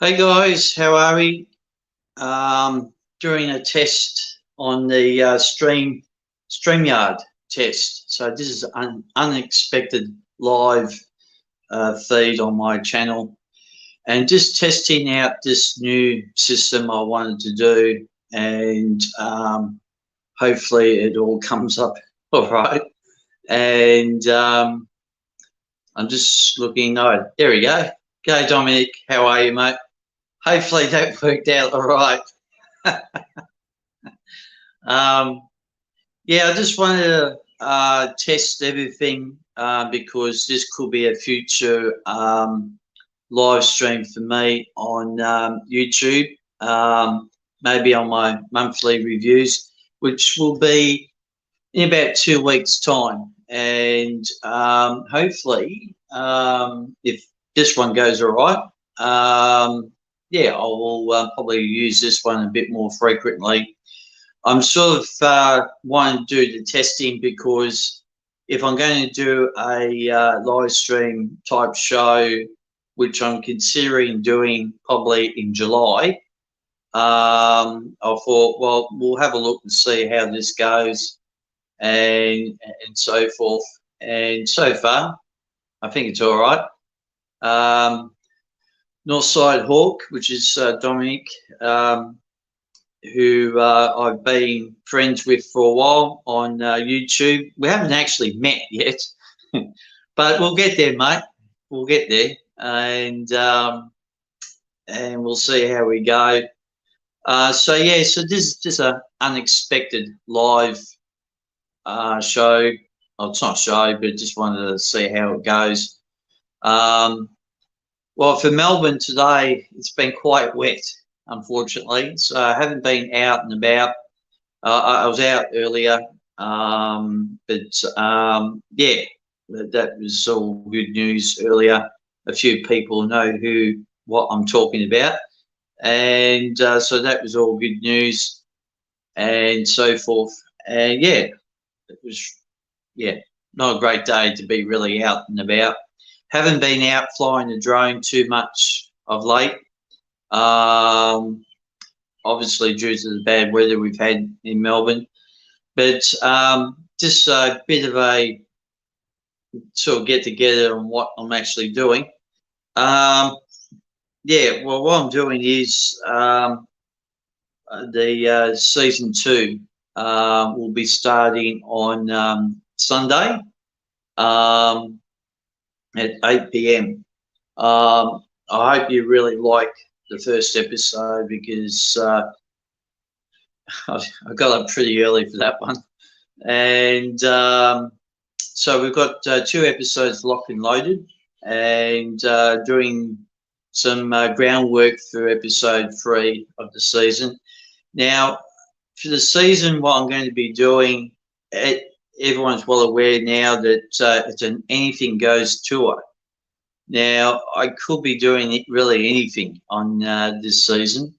Hey guys, how are we? Doing a test on the streamyard test. So this is an unexpected live feed on my channel, and just testing out this new system I wanted to do, and hopefully it all comes up all right. And I'm just looking. Oh, there we go. G'day Dominic, how are you, mate? Hopefully that worked out all right. Yeah, I just wanted to test everything because this could be a future live stream for me on YouTube, maybe on my monthly reviews, which will be in about 2 weeks' time. And hopefully, if this one goes all right, yeah, I will probably use this one a bit more frequently. I'm sort of wanting to do the testing because if I'm going to do a live stream type show, which I'm considering doing probably in July, I thought, well, we'll have a look and see how this goes and so forth. And so far, I think it's all right. Northside Hawk, which is Dominic, who I've been friends with for a while on YouTube. We haven't actually met yet, but we'll get there, mate. We'll get there, and we'll see how we go. So yeah, so this is just an unexpected live show. Well, it's not a show, but just wanted to see how it goes. Well, for Melbourne today, it's been quite wet, unfortunately. So I haven't been out and about. I was out earlier, but yeah, that was all good news earlier. A few people know what I'm talking about, and so that was all good news, and so forth. And yeah, it was not a great day to be really out and about. Haven't been out flying the drone too much of late. Obviously due to the bad weather we've had in Melbourne, but just a bit of a sort of get together on what I'm actually doing. Yeah, well, what I'm doing is the season 2 will be starting on Sunday at 8 p.m. I hope you really like the first episode because I got up pretty early for that one. And so we've got 2 episodes locked and loaded, and doing some groundwork for episode 3 of the season. Now, for the season, what I'm going to be doing, everyone's well aware now that it's an anything goes tour. Now, I could be doing really anything on this season,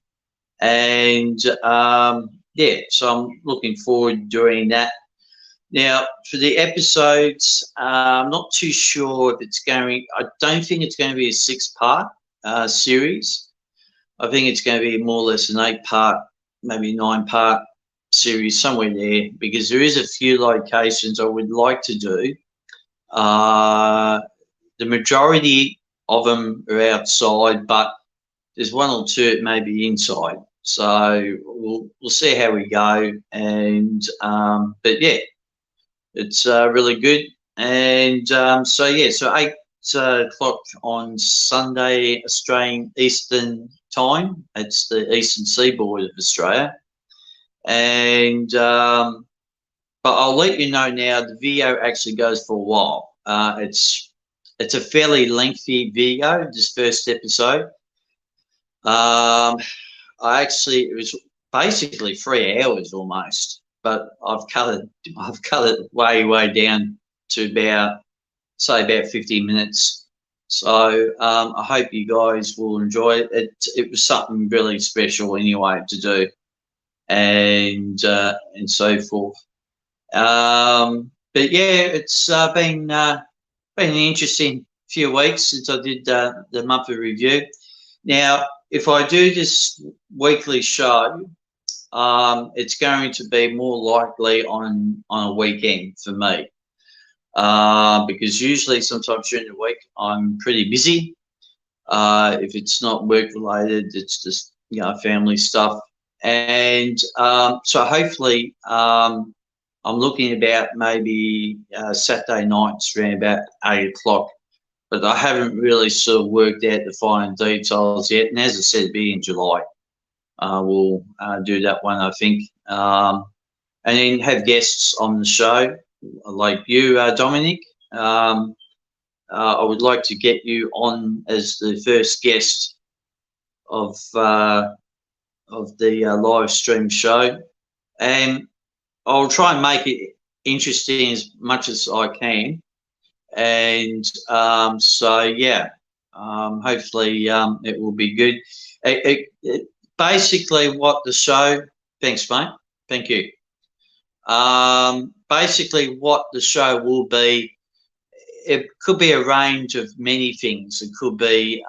and yeah, so I'm looking forward to doing that. Now, for the episodes, I'm not too sure if it's going. I don't think it's going to be a 6-part series. I think it's going to be more or less an 8-part, maybe 9-part series, somewhere there, because there is a few locations I would like to do. The majority of them are outside, but there's 1 or 2 maybe inside. So we'll see how we go. And but yeah, it's really good. And so yeah, so 8 o'clock on Sunday Australian Eastern Time. It's the Eastern Seaboard of Australia. And but I'll let you know now. The video actually goes for a while. It's a fairly lengthy video, this first episode. It was basically 3 hours almost, but I've cut it way down to about 50 minutes. So I hope you guys will enjoy it. It was something really special anyway to do, and so forth. But yeah, it's been an interesting few weeks since I did the monthly review. Now, if I do this weekly show, it's going to be more likely on a weekend for me, because usually sometimes during the week I'm pretty busy. If it's not work related, it's just family stuff, and so hopefully I'm looking about maybe Saturday nights around about 8 o'clock. But I haven't really sort of worked out the fine details yet. And as I said, it'll be in July. We'll do that one, I think. And then have guests on the show, like you, Dominic. I would like to get you on as the first guest of the live stream show. And I'll try and make it interesting as much as I can. And so, yeah, hopefully it will be good. Basically what the show, thanks, mate. Thank you. Basically what the show will be, it could be a range of many things. It could be,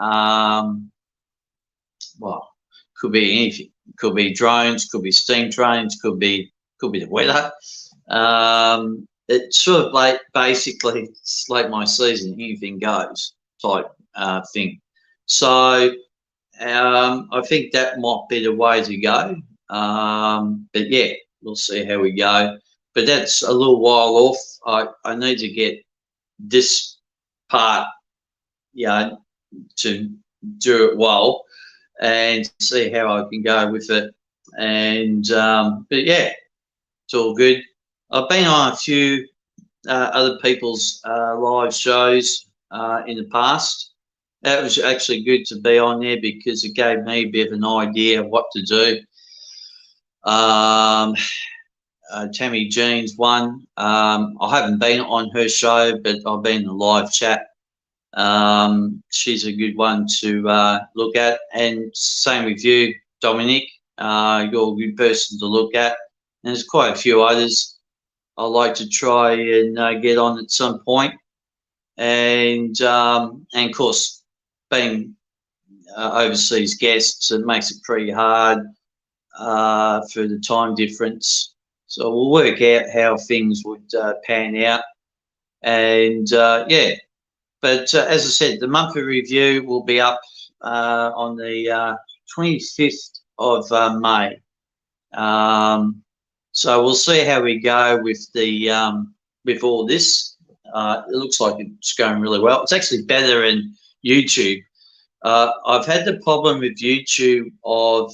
could be anything. It could be drones, could be steam trains, could be the weather. It's sort of like basically it's like my season, anything goes type thing. So I think that might be the way to go. But yeah, we'll see how we go. But that's a little while off. I need to get this part, to do it well and see how I can go with it. And but yeah, it's all good. I've been on a few other people's live shows in the past. That was actually good to be on there because it gave me a bit of an idea of what to do. Tammy Jean's one. I haven't been on her show, but I've been in the live chat. She's a good one to look at. And same with you, Dominic. You're a good person to look at. And there's quite a few others I'd like to try and get on at some point. And of course, being overseas guests, it makes it pretty hard for the time difference. So we'll work out how things would pan out. And yeah, but as I said, the monthly review will be up on the 25th of May. So we'll see how we go with the with all this. It looks like it's going really well. It's actually better in YouTube. I've had the problem with YouTube of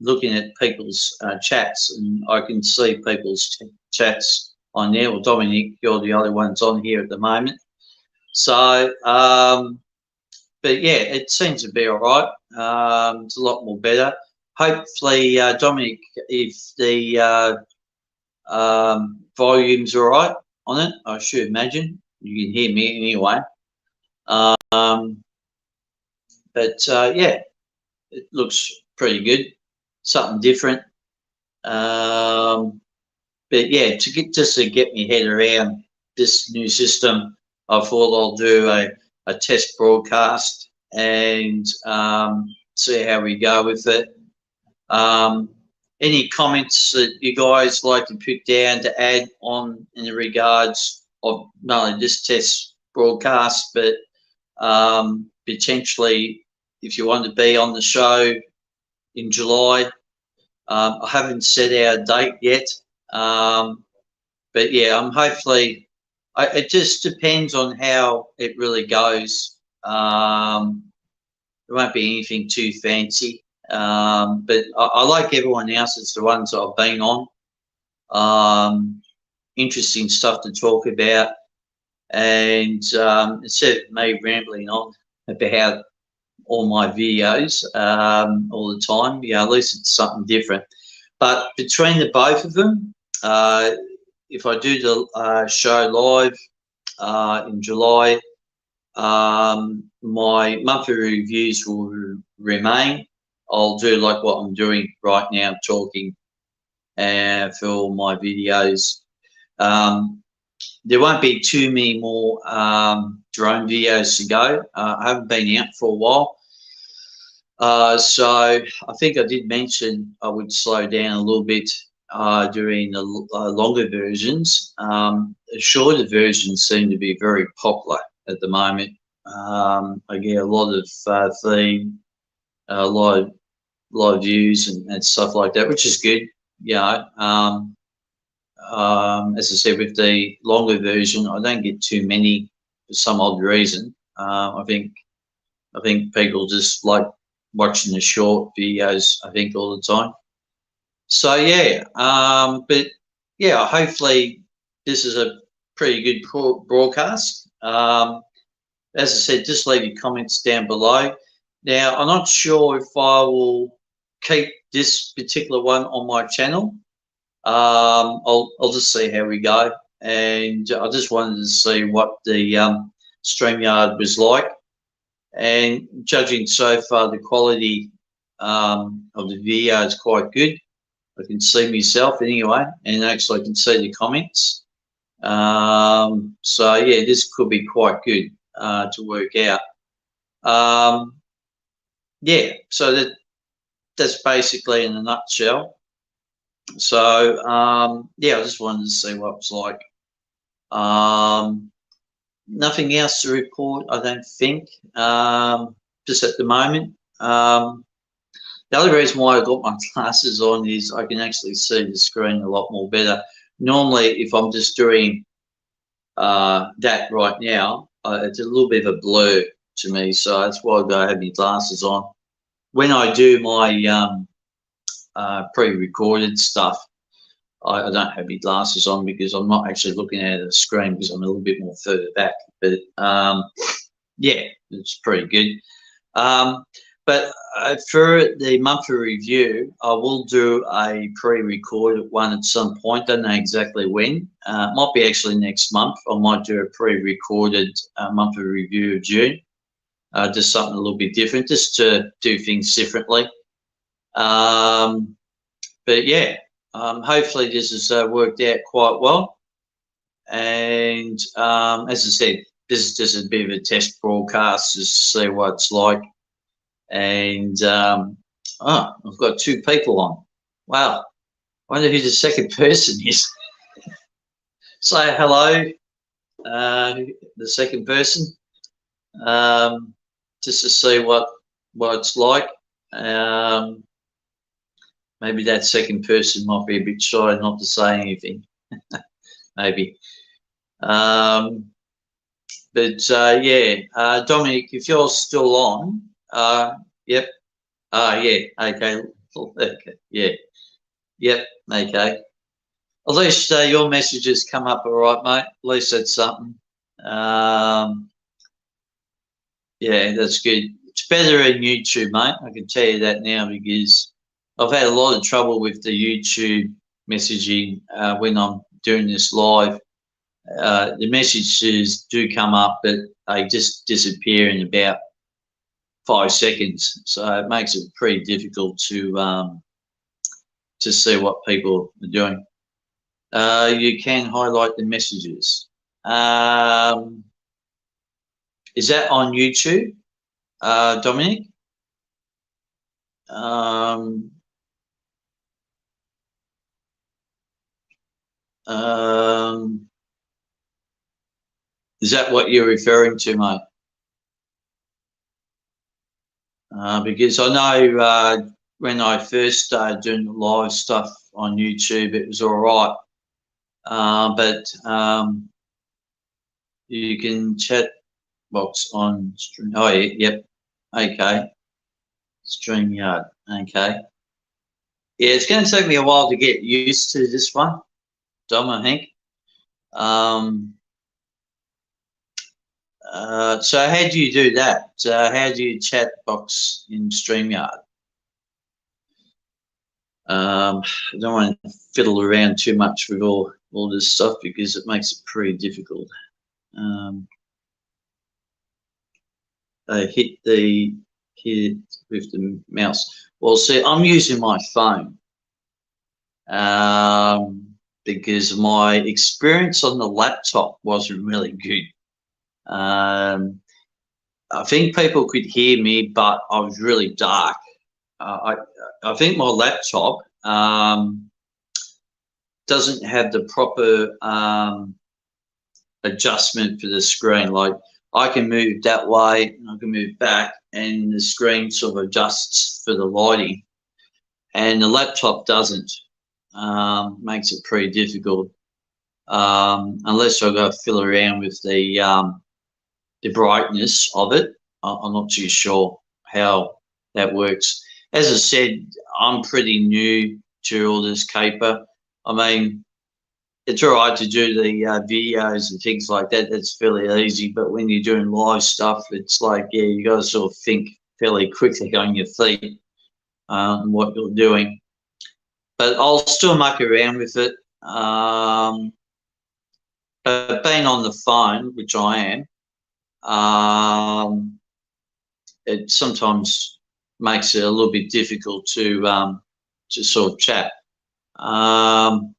looking at people's chats, and I can see people's chats on there. Well, Dominic, you're the only ones on here at the moment. So, but yeah, it seems to be all right. It's a lot more better. Hopefully, Dominic, if the volume's all right on it, I should imagine you can hear me anyway. But yeah, it looks pretty good, something different. But yeah, just to get my head around this new system, I thought I'll do a test broadcast and see how we go with it. Any comments that you guys like to put down to add on in the regards of not only this test broadcast, but potentially if you want to be on the show in July. I haven't set our date yet, but yeah, I'm hopefully. It just depends on how it really goes. There won't be anything too fancy. But I like everyone else. It's the ones I've been on. Interesting stuff to talk about. And instead of me rambling on about all my videos all the time, at least it's something different. But between the both of them, if I do the show live in July, my monthly reviews will remain. I'll do like what I'm doing right now, talking for all my videos. There won't be too many more drone videos to go. I haven't been out for a while. So I think I did mention I would slow down a little bit during the longer versions. The shorter versions seem to be very popular at the moment. I get a lot of feed, a lot of views and stuff like that, which is good. You know, as I said, with the longer version, I don't get too many for some odd reason. I think people just like watching the short videos, I think, all the time. So yeah, but yeah, hopefully this is a pretty good broadcast. As I said, just leave your comments down below. Now, I'm not sure if I will keep this particular one on my channel. I'll just see how we go, and I just wanted to see what the StreamYard was like. And judging so far, the quality of the video is quite good. I can see myself anyway, and actually I can see the comments. So yeah, this could be quite good to work out. Yeah, so that's basically in a nutshell. So yeah, I just wanted to see what it's like. Nothing else to report, I don't think, just at the moment. The other reason why I got my glasses on is I can actually see the screen a lot more better. Normally, if I'm just doing that right now, it's a little bit of a blur to me, so that's why I have my glasses on. When I do my pre-recorded stuff, I don't have my glasses on because I'm not actually looking at the screen because I'm a little bit more further back. But yeah, it's pretty good. But for the monthly review, I will do a pre-recorded one at some point. Don't know exactly when. Might be actually next month. I might do a pre-recorded monthly review of June. Just something a little bit different, just to do things differently. But yeah. Hopefully this has worked out quite well, and as I said, this is just a bit of a test broadcast just to see what it's like. And I've got 2 people on. Wow, I wonder who the second person is. Say hello, the second person, just to see what it's like. Maybe that second person might be a bit shy not to say anything. Maybe. But yeah, Dominic, if you're still on, yep. Yeah, okay. Okay. Yeah. Yep, okay. At least your messages come up all right, mate. At least that's something. Yeah, that's good. It's better in YouTube, mate. I can tell you that now because I've had a lot of trouble with the YouTube messaging when I'm doing this live. The messages do come up, but they just disappear in about 5 seconds. So it makes it pretty difficult to see what people are doing. You can highlight the messages. Is that on YouTube, Dominic? Is that what you're referring to, mate? Because I know when I first started doing the live stuff on YouTube, it was all right. But you can chat box on stream. Oh, yeah, yep. Okay. StreamYard. Okay. Yeah, it's going to take me a while to get used to this one, Dom, I think. So how do you do that? How do you chat box in StreamYard? I don't want to fiddle around too much with all this stuff because it makes it pretty difficult. Hit with the mouse. Well, see, I'm using my phone because my experience on the laptop wasn't really good. I think people could hear me, but I was really dark. I think my laptop doesn't have the proper adjustment for the screen. Like, I can move that way and I can move back, and the screen sort of adjusts for the lighting, and the laptop doesn't. Makes it pretty difficult, unless I go fiddle around with the brightness of it. I'm not too sure how that works. As I said, I'm pretty new to all this caper. I mean, it's all right to do the videos and things like that. That's fairly easy. But when you're doing live stuff, it's like, yeah, you got to sort of think fairly quickly on your feet and what you're doing. But I'll still muck around with it. But being on the phone, which I am, it sometimes makes it a little bit difficult to sort of chat. Oh,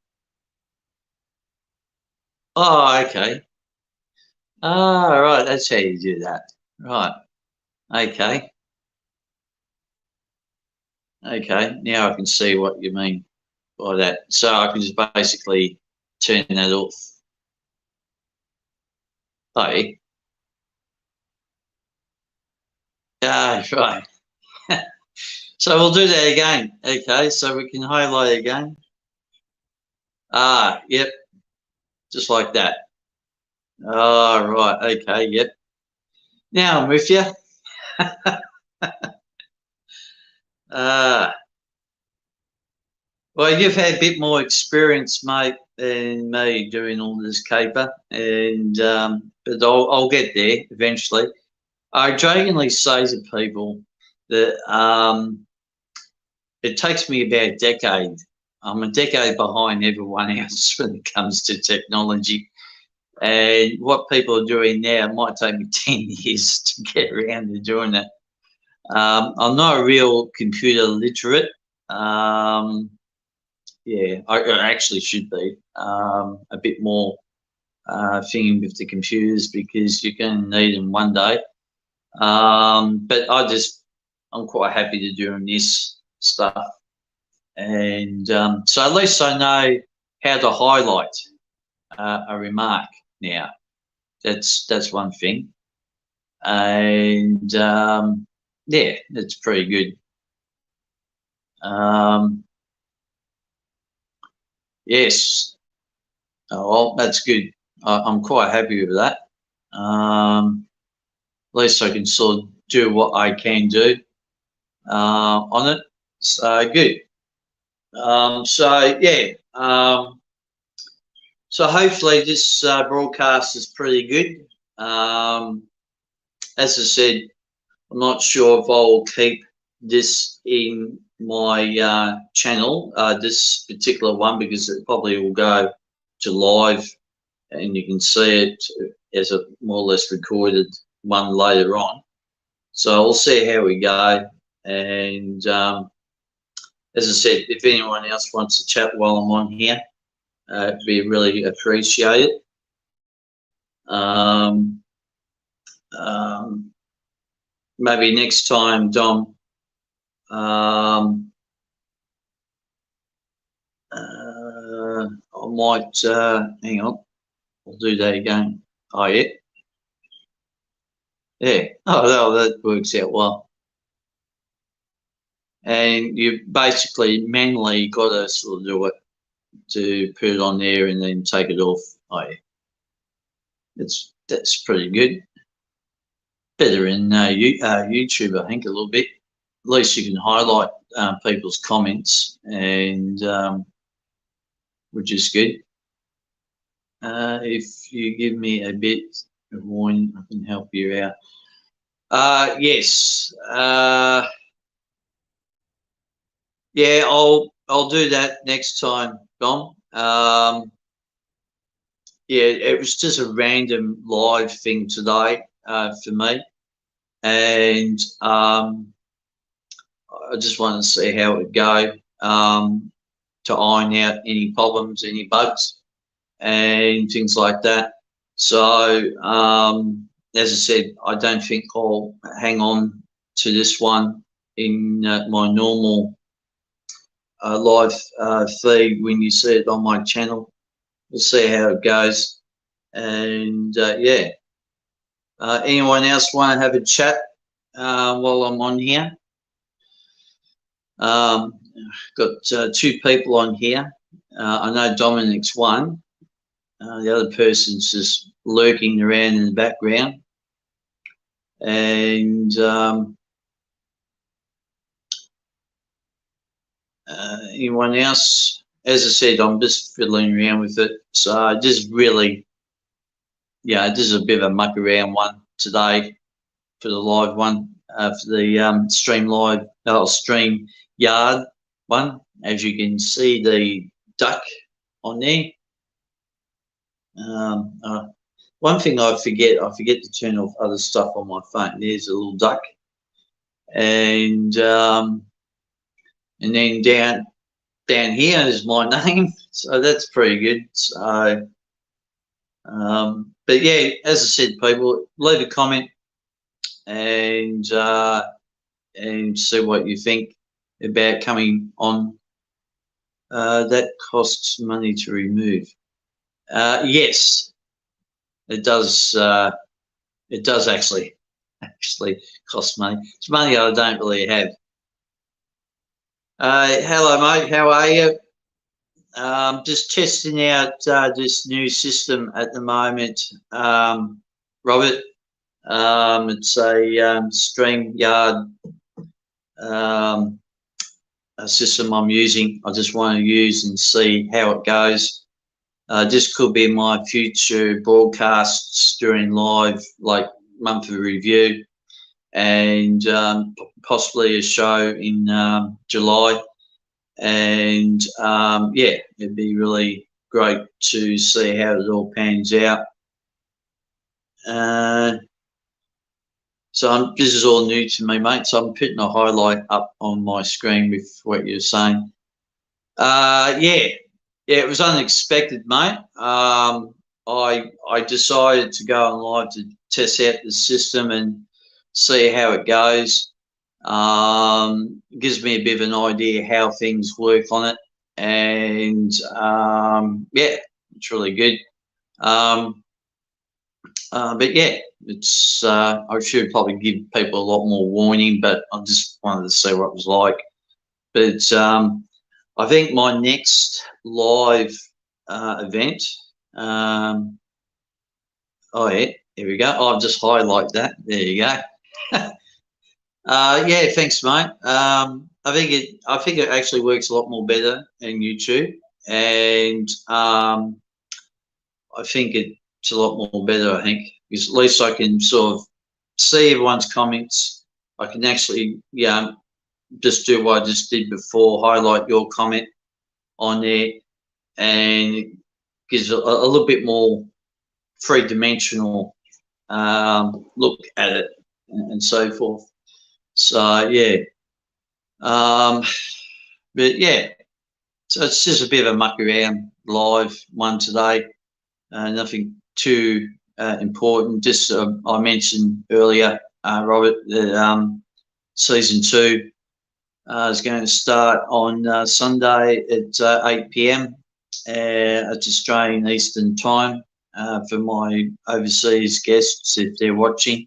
okay. Oh, right, that's how you do that. Right. Okay. Okay, now I can see what you mean by that. So I can just basically turn that off. Oh, yeah, right. So we'll do that again. Okay, so we can highlight again. Ah, yep, just like that. Oh, right, okay, yep. Now I'm with you. Well, you've had a bit more experience, mate, than me doing all this caper, and but I'll get there eventually. I jokingly say to people that it takes me about a decade. I'm a decade behind everyone else when it comes to technology. And what people are doing now might take me 10 years to get around to doing it. I'm not a real computer literate. Yeah, I actually should be a bit more thinking with the computers, because you're going to need them one day. But I'm quite happy to doing this stuff. And so at least I know how to highlight a remark now. That's one thing. And yeah, that's pretty good. Yes. Oh, well, that's good. I'm quite happy with that. At least I can sort of do what I can do on it. So good. So yeah. So hopefully this broadcast is pretty good. As I said, I'm not sure if I'll keep this in my channel, this particular one, because it probably will go to live and you can see it as a more or less recorded one later on. So we'll see how we go. And as I said, if anyone else wants to chat while I'm on here, it'd be really appreciated. Maybe next time, Dom, I might, hang on, I'll do that again. Oh, yeah. Yeah. Oh, that works out well. And you basically manually got to sort of do it to put it on there and then take it off. Oh, yeah. That's pretty good. Better in YouTube, I think, a little bit. At least you can highlight people's comments, and which is good. If you give me a bit of warning, I can help you out. Yes. Yeah, I'll do that next time, Dom. Yeah, it was just a random live thing today for me, and I just wanted to see how it would go, to iron out any problems, any bugs, and things like that. So as I said, I don't think I'll hang on to this one in my normal live feed when you see it on my channel. We'll see how it goes. And yeah, anyone else want to have a chat while I'm on here? Got 2 people on here. I know Dominic's one. The other person's just lurking around in the background. And anyone else? As I said, I'm just fiddling around with it. So just really, yeah, this is a bit of a muck around one today for the live one, for the stream yard one. As you can see, the duck on there. One thing I forget to turn off other stuff on my phone. There's a little duck, and then down here is my name, so that's pretty good. So, but yeah, as I said, people, leave a comment and see what you think about coming on. That costs money to remove. Yes, it does. It does actually cost money. It's money I don't really have. Hello, mate. How are you? Just testing out this new system at the moment, Robert. It's a StreamYard a system I'm using. I just want to use and see how it goes. This could be my future broadcasts during live, like monthly review, and possibly a show in July. And yeah, it'd be really great to see how it all pans out. So this is all new to me, mate. So I'm putting a highlight up on my screen with what you're saying. Yeah, it was unexpected, mate. I decided to go on live to test out the system and see how it goes. It gives me a bit of an idea how things work on it, and yeah, it's really good. But yeah, it's I should probably give people a lot more warning, but I just wanted to see what it was like. But I think my next live event, oh yeah, here we go. I'll just highlight that. There you go. Yeah, thanks, mate. I think it actually works a lot more better in YouTube, and I think it's a lot more better. I think because at least I can sort of see everyone's comments. I can actually, yeah, just do what I just did before, highlight your comment on there, and it gives a little bit more three-dimensional look at it and so forth. So yeah, but yeah, so it's just a bit of a muck around live one today. Nothing too important. Just I mentioned earlier, Robert, that season 2 is going to start on Sunday at 8 p.m. It's Australian Eastern Time for my overseas guests if they're watching.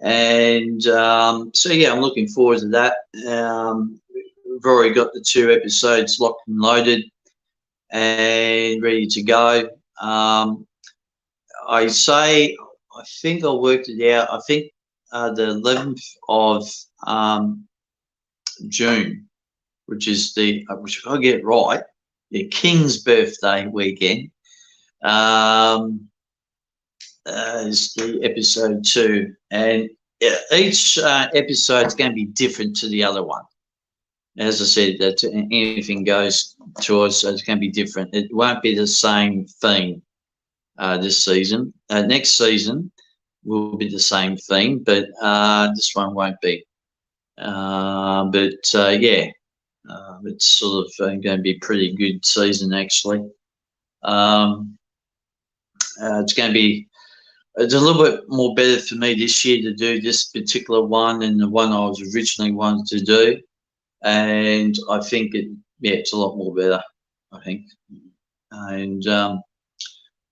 And so yeah, I'm looking forward to that. We've already got the 2 episodes locked and loaded and ready to go. I think I worked it out. I think the 11th of June, which is which I get it right, the King's birthday weekend, is the episode 2, and each episode is going to be different to the other one. As I said, that anything goes to us, so it's going to be different. It won't be the same theme this season. Next season will be the same theme, but this one won't be. But yeah, it's sort of going to be a pretty good season actually. It's going to be it's a little bit more better for me this year to do this particular one than the one I was originally wanted to do. And I think it's a lot more better, I think. And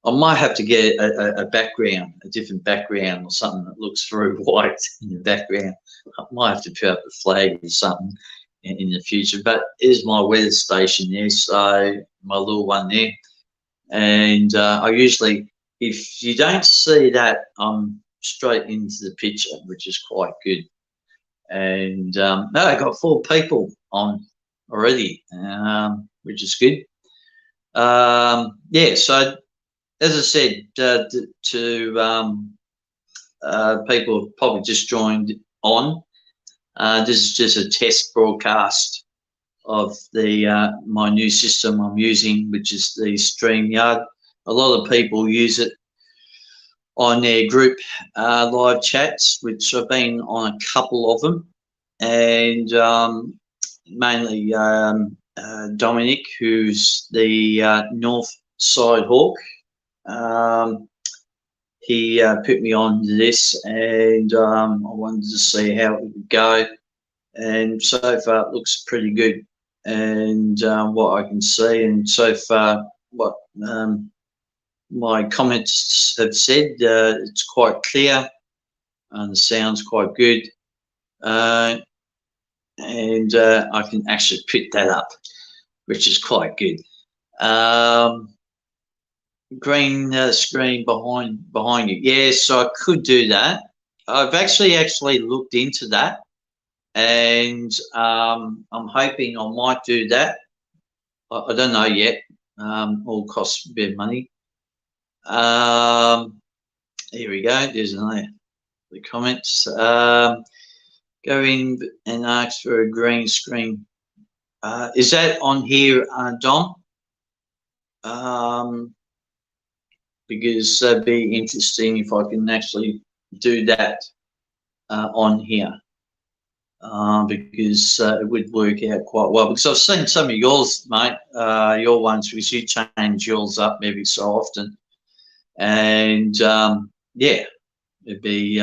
I might have to get a background, a different background or something that looks very white in the background. I might have to put up a flag or something in the future. But here's my weather station there, so my little one there. And I usually, if you don't see that, I'm straight into the picture, which is quite good. And no, I got 4 people on already, which is good. Yeah, so as I said, to people who've probably just joined on, this is just a test broadcast of the my new system I'm using, which is the StreamYard. A lot of people use it on their group live chats, which I've been on a couple of them, and mainly Dominic, who's the North Side Hawk. He put me on to this, and I wanted to see how it would go, and so far it looks pretty good. And what I can see, and so far what my comments have said, it's quite clear and the sound's quite good, and I can actually pick that up, which is quite good. Green screen behind you. Yes, so I could do that. I've actually looked into that, and I'm hoping I might do that. I don't know yet. All costs a bit of money. Here we go. There's another the comments. Go in and ask for a green screen. Is that on here, Dom? Because that'd be interesting if I can actually do that on here, because it would work out quite well. Because I've seen some of yours, mate, your ones, because you change yours up every so often, and yeah, it'd be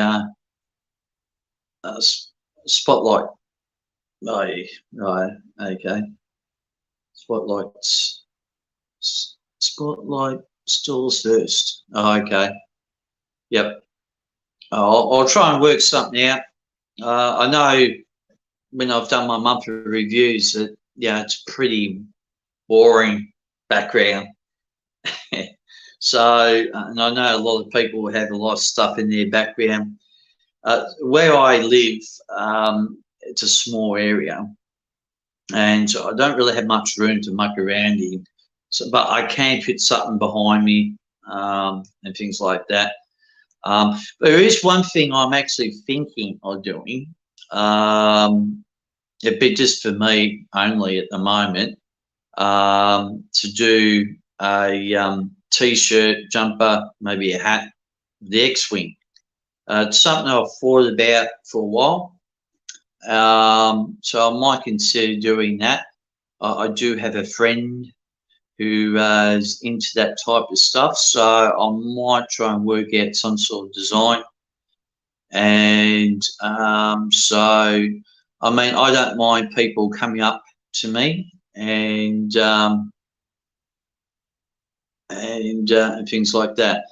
spotlight. Oh, right, okay. Spotlight stores first. Oh, okay. Yep. I'll try and work something out. I know when I've done my monthly reviews that, yeah, it's pretty boring background. So, and I know a lot of people have a lot of stuff in their background. Where I live, it's a small area, and so I don't really have much room to muck around in. So, but I can put something behind me and things like that. But there is one thing I'm actually thinking of doing, it'd be just for me only at the moment, to do a t-shirt, jumper, maybe a hat, the X-Wing. It's something I've thought about for a while, so I might consider doing that. I do have a friend who is into that type of stuff, so I might try and work out some sort of design. And so, I mean, I don't mind people coming up to me and things like that.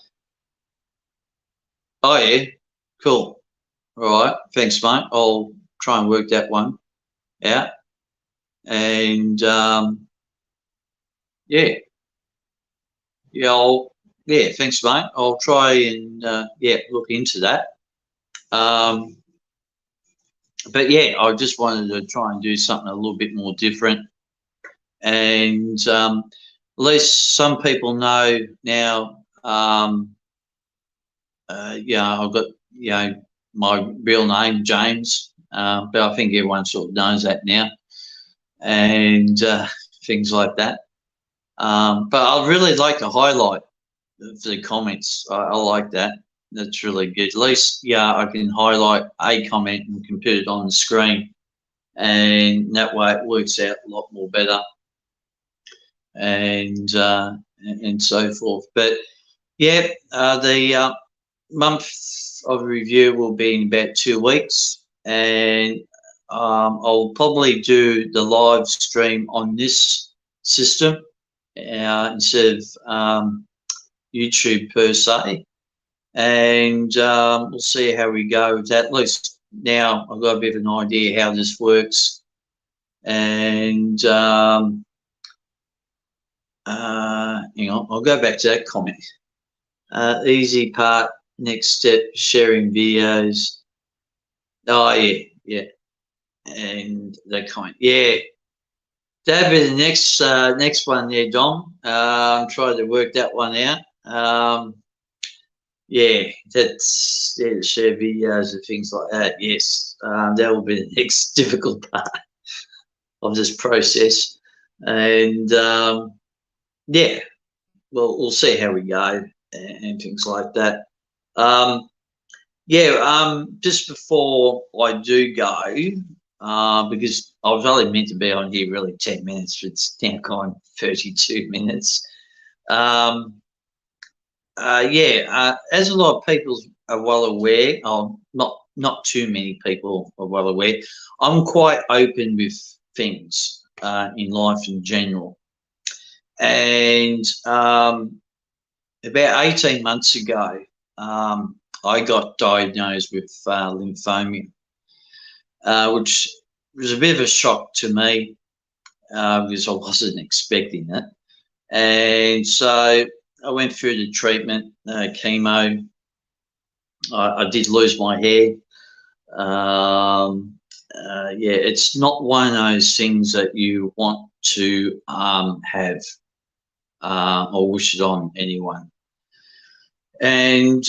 Oh yeah, cool. All right, thanks, mate. I'll try and work that one out. And yeah, thanks, mate. I'll try and look into that. But yeah, I just wanted to try and do something a little bit more different, and at least some people know now. I've got my real name, James, but I think everyone sort of knows that now, and things like that. But I'd really like to highlight the comments. I like that. That's really good. At least, I can highlight a comment and can put it on the screen, and that way it works out a lot more better, and so forth. But yeah, month of review will be in about 2 weeks, and I'll probably do the live stream on this system instead of YouTube per se, and we'll see how we go with that. At least now I've got a bit of an idea how this works, and hang on, I'll go back to that comment. Easy part, next step, sharing videos. Oh yeah, and that comment, yeah. That'd be the next one there, Dom. I'm trying to work that one out. Yeah, that's share videos and things like that. Yes, that will be the next difficult part of this process, and yeah, well, we'll see how we go and things like that. Yeah, just before I do go, because I was only meant to be on here really 10 minutes, but it's now gone 32 minutes. Yeah, as a lot of people are well aware, not too many people are well aware, I'm quite open with things in life in general. And about 18 months ago, I got diagnosed with lymphoma, which was a bit of a shock to me because I wasn't expecting it. And so I went through the treatment, chemo. I did lose my hair. Yeah, it's not one of those things that you want to have or wish it on anyone. And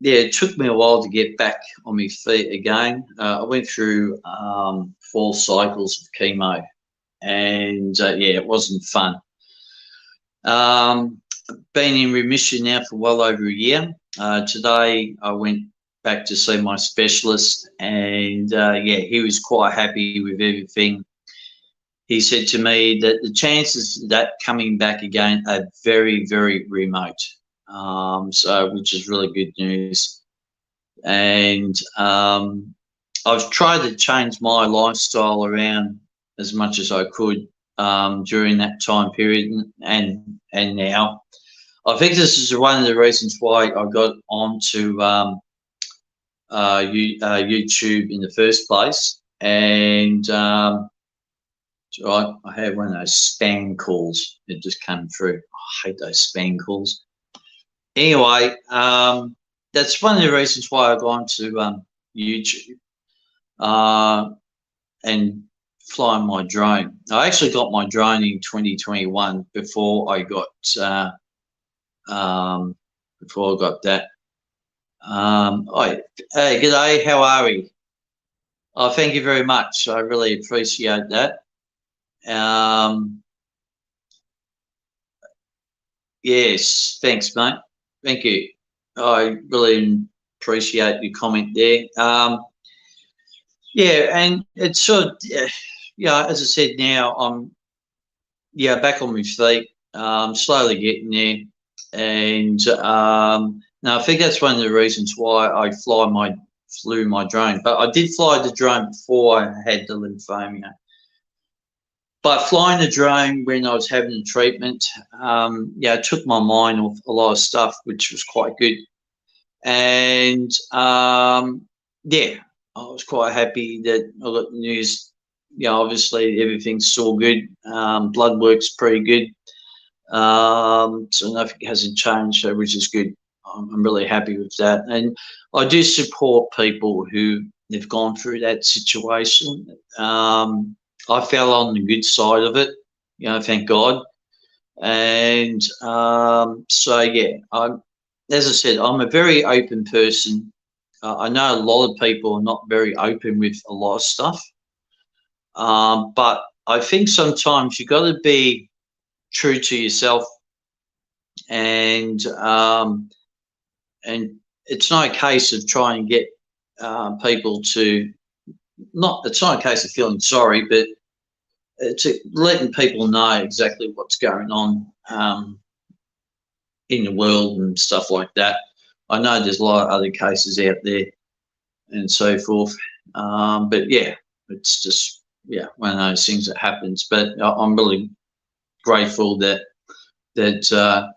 yeah, it took me a while to get back on my feet again. I went through 4 cycles of chemo, and yeah, it wasn't fun. Been in remission now for well over a year. Today I went back to see my specialist, and yeah, he was quite happy with everything. He said to me that the chances of that coming back again are very, very remote. So, which is really good news. And I've tried to change my lifestyle around as much as I could during that time period and now. I think this is one of the reasons why I got onto YouTube in the first place. And I had one of those spam calls that just came through. I hate those spam calls. Anyway, that's one of the reasons why I got onto YouTube and flying my drone. I actually got my drone in 2021 before I got that. Hey, g'day, how are we? Oh, thank you very much. I really appreciate that. Yes, thanks, mate. Thank you. I really appreciate your comment there. Yeah, and it's sort of, yeah, as I said, now I'm, yeah, back on my feet, slowly getting there. And now I think that's one of the reasons why I flew my drone. But I did fly the drone before I had the lymphoma. But flying the drone when I was having the treatment, yeah, it took my mind off a lot of stuff, which was quite good. And yeah, I was quite happy that I got the news. You know, obviously everything's still good. Blood work's pretty good. So nothing hasn't changed, which is good. I'm really happy with that. And I do support people who have gone through that situation. I fell on the good side of it, you know, thank God. And so, yeah, as I said, I'm a very open person. I know a lot of people are not very open with a lot of stuff. But I think sometimes you've got to be true to yourself, and it's not a case of trying to get people to it's not a case of feeling sorry, but it's letting people know exactly what's going on in the world and stuff like that. I know there's a lot of other cases out there and so forth. But yeah, it's just, yeah, one of those things that happens. But I'm really grateful that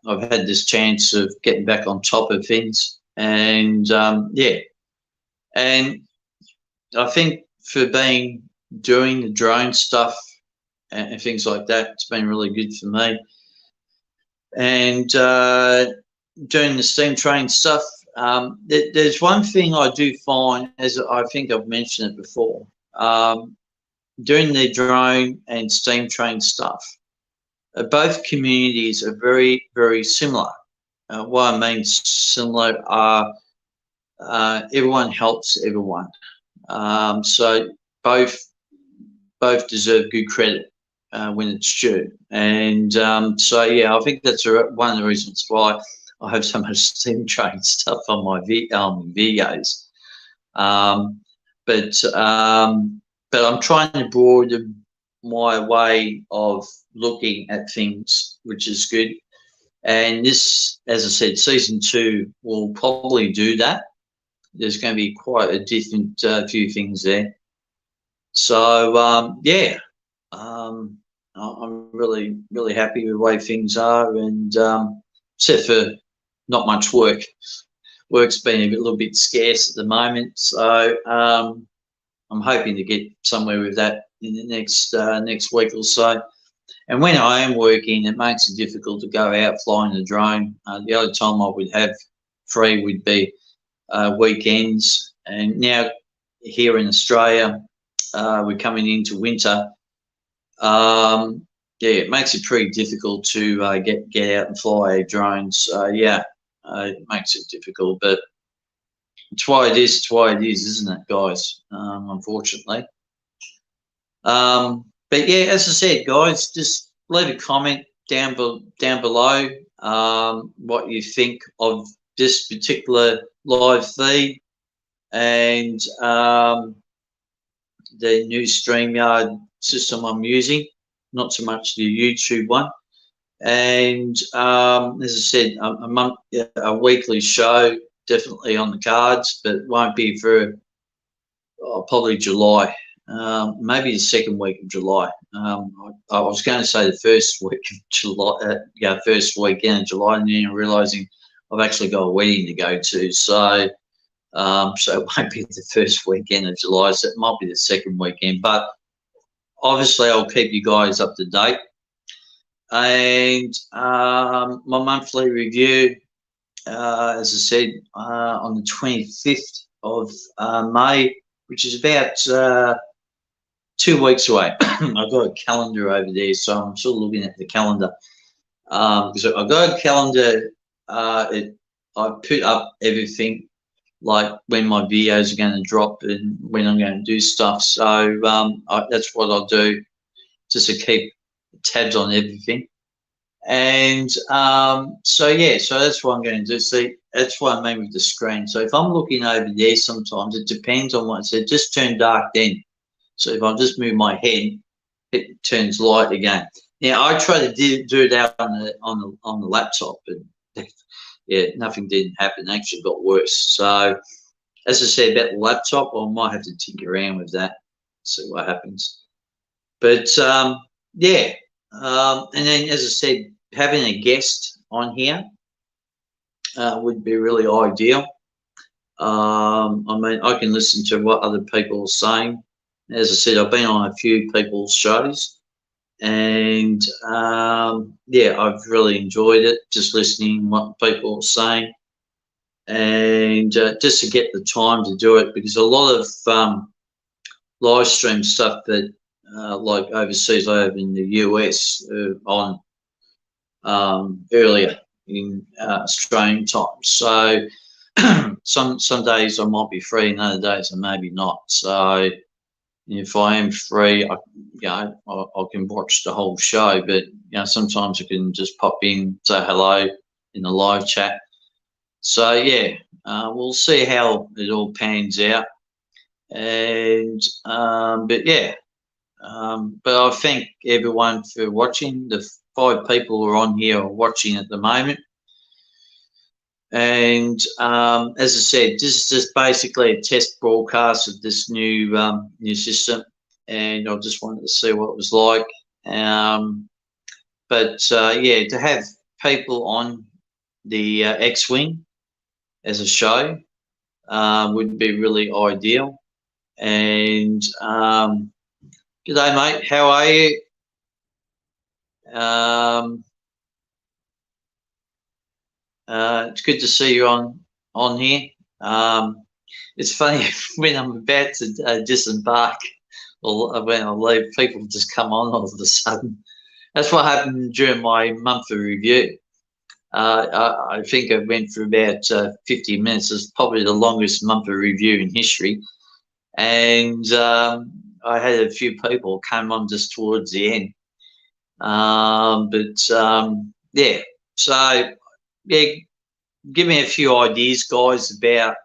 I've had this chance of getting back on top of things. And yeah, and I think for doing the drone stuff and things like that, it's been really good for me. And doing the steam train stuff, there's one thing I do find, as I think I've mentioned it before, doing the drone and steam train stuff, both communities are very, very similar. What I mean similar are everyone helps everyone. So both deserve good credit when it's due. And so, yeah, I think that's one of the reasons why I have so much steam train stuff on my videos. But I'm trying to broaden my way of looking at things, which is good. And this, as I said, season 2 will probably do that. There's going to be quite a different few things there. So yeah, I'm really, really happy with the way things are, and except for not much work. Work's been a little bit scarce at the moment, so I'm hoping to get somewhere with that in the next week or so. And when I am working, it makes it difficult to go out flying the drone. The other time I would have free would be weekends. And now here in Australia, we're coming into winter. Yeah, it makes it pretty difficult to get out and fly drones. Yeah, it makes it difficult, but it's why it is. It's why it is, isn't it, guys? Unfortunately. But yeah, as I said, guys, just leave a comment down below what you think of this particular live feed and the new StreamYard system I'm using, not so much the YouTube one. And as I said, a weekly show definitely on the cards, but it won't be for probably July. Maybe the second week of July. I was going to say the first week of July, first weekend of July, and then realising I've actually got a wedding to go to, so so it won't be the first weekend of July. So it might be the second weekend, but obviously I'll keep you guys up to date. And my monthly review, as I said, on the 25th of May, which is about 2 weeks away. I've got a calendar over there, so I'm still looking at the calendar. Because I've got a calendar, I put up everything, like when my videos are going to drop and when I'm going to do stuff. So that's what I'll do, just to keep tabs on everything. And so yeah, so that's what I'm going to do. See, that's what I mean with the screen. So if I'm looking over there, sometimes it depends on what it said. Just turn dark then. So if I just move my head, it turns light again. Now I try to do that on the laptop, but yeah, nothing didn't happen. It actually got worse. So as I said about the laptop, I might have to tinker around with that, see what happens. But yeah, and then as I said, having a guest on here would be really ideal. I mean, I can listen to what other people are saying. As I said, I've been on a few people's shows, and yeah, I've really enjoyed it, just listening what people are saying, and just to get the time to do it, because a lot of live stream stuff that like overseas, I have in the US on earlier in Australian time. So some days I might be free, and other days I maybe not. So if I am free, I can watch the whole show, but sometimes I can just pop in, say hello in the live chat. So yeah, we'll see how it all pans out. And but yeah, but I thank everyone for watching. The 5 people who are on here are watching at the moment. And as I said, this is just basically a test broadcast of this new system, and I just wanted to see what it was like. But yeah, to have people on the X-Wing as a show would be really ideal. And g'day, mate. How are you? It's good to see you on here. It's funny when I'm about to disembark or when I leave, people just come on all of a sudden. That's what happened during my monthly review. I think I went for about 50 minutes. It's probably the longest monthly review in history. And I had a few people come on just towards the end. Yeah, so yeah, give me a few ideas, guys, about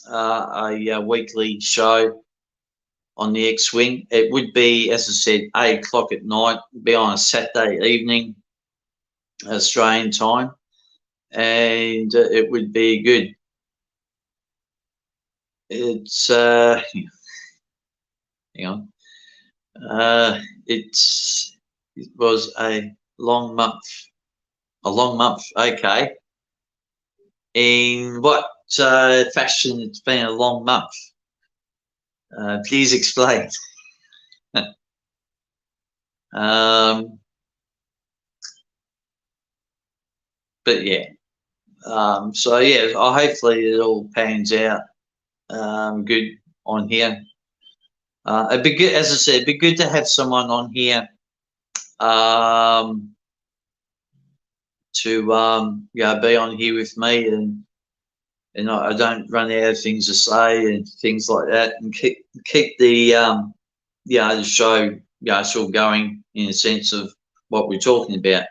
a weekly show on the X-Wing. It would be, as I said, 8 o'clock at night, be on a Saturday evening, Australian time, and it would be good. It's hang on. It was a long month. A long month, okay. In what fashion it's been a long month? Please explain. But yeah, so yeah, hopefully it all pans out good on here. It'd be good, as I said, it'd be good to have someone on here to be on here with me, and I don't run out of things to say and things like that, and keep the the show still going in a sense of what we're talking about.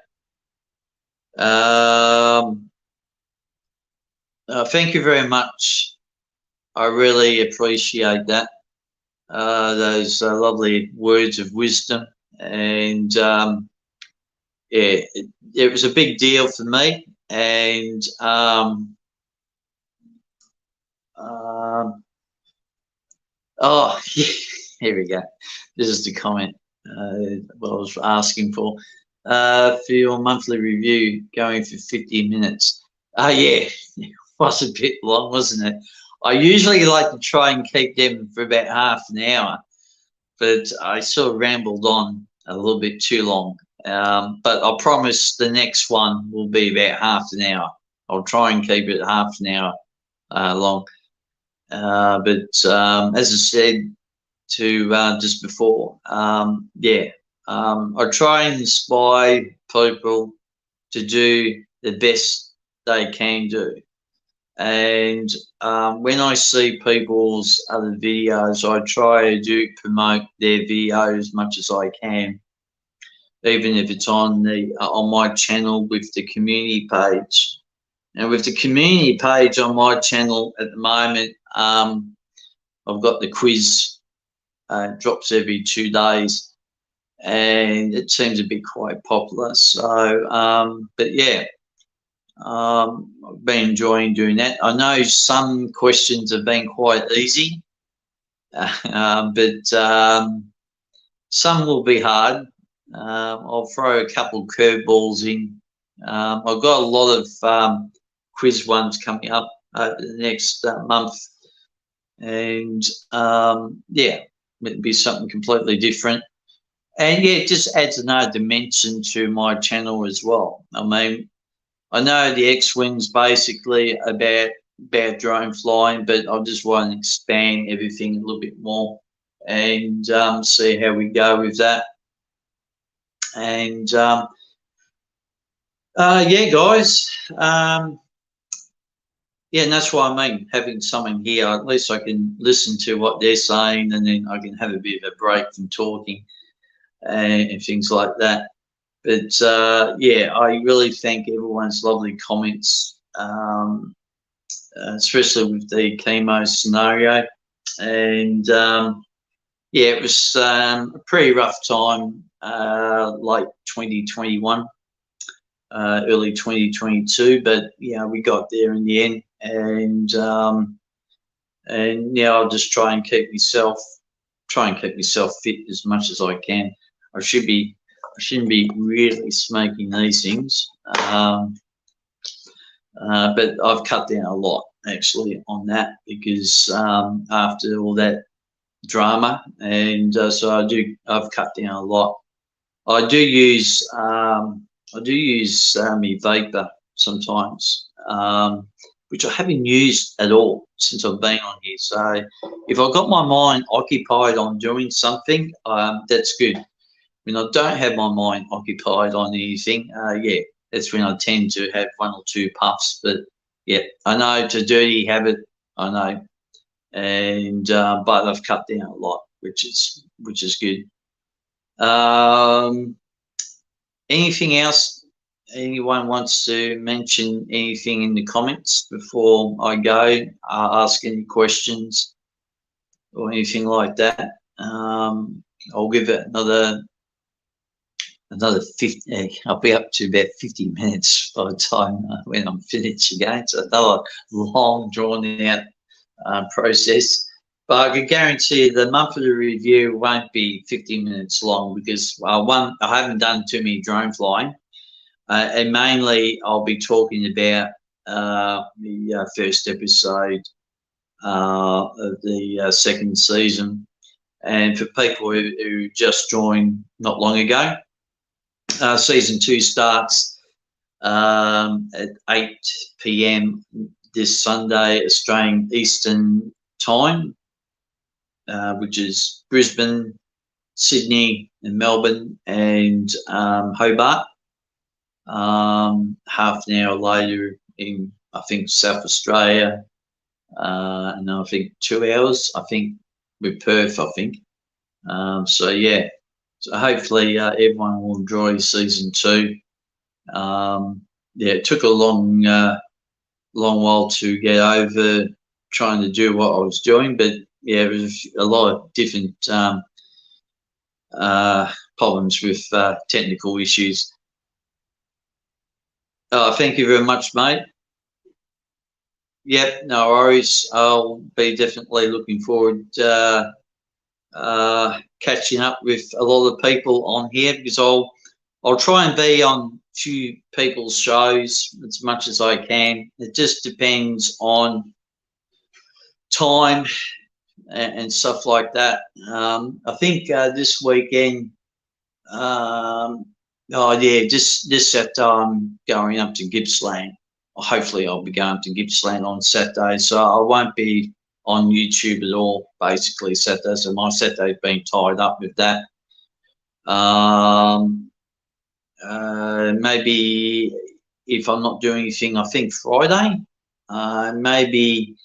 Thank you very much. I really appreciate that. Those lovely words of wisdom, and yeah, it was a big deal for me, and oh, yeah, here we go. This is the comment what I was asking for your monthly review, going for 50 minutes. Yeah, it was a bit long, wasn't it? I usually like to try and keep them for about half an hour, but I sort of rambled on a little bit too long. But I promise the next one will be about half an hour. I'll try and keep it half an hour long. But as I said just before, yeah, I try and inspire people to do the best they can do. And when I see people's other videos, I try to promote their video as much as I can, even if it's on my channel with the community page. And with the community page on my channel at the moment, I've got the quiz. Drops every 2 days, and it seems to be quite popular. So, but yeah, I've been enjoying doing that. I know some questions have been quite easy, but some will be hard. I'll throw a couple of curveballs in. I've got a lot of quiz ones coming up the next month, and yeah, it'd be something completely different. And yeah, it just adds another dimension to my channel as well. I mean, I know the X-Wing's basically about drone flying, but I just want to expand everything a little bit more and see how we go with that. And yeah, guys, yeah, and that's what I mean, having someone here. At least I can listen to what they're saying, and then I can have a bit of a break from talking and things like that. But yeah, I really thank everyone's lovely comments, especially with the chemo scenario. And yeah, it was a pretty rough time, late 2021. early 2022, but we got there in the end, and I'll just try and keep myself fit as much as I can. I shouldn't be really smoking these things, but I've cut down a lot actually on that, because after all that drama, and so I've cut down a lot. I do use my vapor sometimes, which I haven't used at all since I've been on here. So if I've got my mind occupied on doing something, that's good. When I don't have my mind occupied on anything, that's when I tend to have one or two puffs. But yeah, I know it's a dirty habit, I know, and but I've cut down a lot, which is good. Anything else? Anyone wants to mention anything in the comments before I go? Ask any questions or anything like that. I'll give it another 50. I'll be up to about 50 minutes by the time when I'm finished again. So another long, drawn-out process. But I can guarantee you the monthly review won't be 50 minutes long, because one, I haven't done too many drone flying, and mainly I'll be talking about the first episode of the second season. And for people who just joined not long ago, season 2 starts at 8 p.m. this Sunday, Australian Eastern Time, which is Brisbane, Sydney, and Melbourne, and Hobart. Half an hour later in, I think, South Australia, and I think 2 hours, I think, with Perth, I think. So yeah, so hopefully everyone will enjoy season 2. It took a long while to get over trying to do what I was doing, but yeah, there was a lot of different problems with technical issues. Thank you very much, mate. Yep, no worries. I'll be definitely looking forward to catching up with a lot of people on here, because I'll try and be on a few people's shows as much as I can. It just depends on time and stuff like that. I think this weekend, this Saturday I'm going up to Gippsland. Hopefully I'll be going to Gippsland on Saturday, so I won't be on YouTube at all, basically, Saturday. So my Saturday's been tied up with that. Maybe if I'm not doing anything, I think Friday, maybe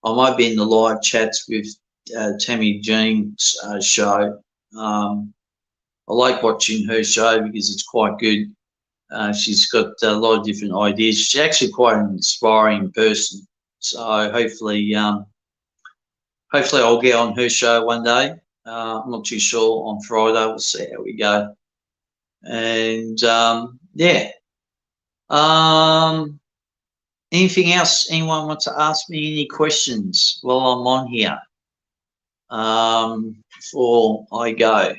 I might be in the live chats with Tammy Jean's show. I like watching her show because it's quite good. She's got a lot of different ideas. She's actually quite an inspiring person. So hopefully I'll get on her show one day. I'm not too sure on Friday. We'll see how we go. And yeah. Anything else? Anyone wants to ask me any questions while I'm on here before I go?